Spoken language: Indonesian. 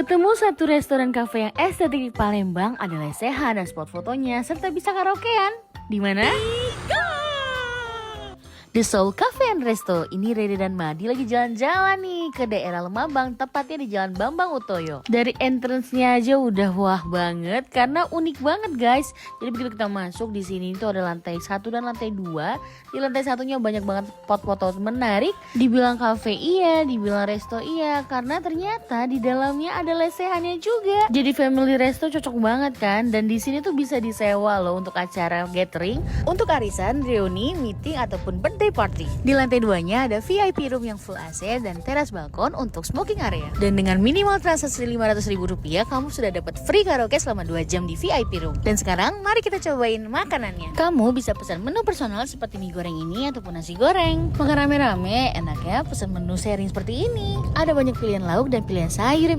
Ketemu satu restoran cafe yang estetik di Palembang, ada lesehan dan spot fotonya serta bisa karaokean. Di mana? The Soul Cafe and Resto. Ini Rere dan Madi lagi jalan-jalan nih ke daerah Lemabang, tepatnya di Jalan Bambang Utoyo. Dari entrance-nya aja udah wah banget karena unik banget guys. Jadi begitu kita masuk di sini itu ada lantai 1 dan lantai 2. Di lantai satunya banyak banget spot foto menarik. Dibilang cafe iya, dibilang resto iya, karena ternyata di dalamnya ada lesehannya juga. Jadi family resto cocok banget kan? Dan di sini tuh bisa disewa loh untuk acara gathering, untuk arisan, reuni, meeting ataupun birthday party. Di lantai 2-nya ada VIP room yang full AC dan teras balkon untuk smoking area. Dan dengan minimal transaksi Rp500.000, kamu sudah dapat free karaoke selama 2 jam di VIP room. Dan sekarang mari kita cobain makanannya. Kamu bisa pesan menu personal seperti mie goreng ini ataupun nasi goreng. Makan rame-rame, enaknya pesan menu sharing seperti ini. Ada banyak pilihan lauk dan pilihan sayur yang bisa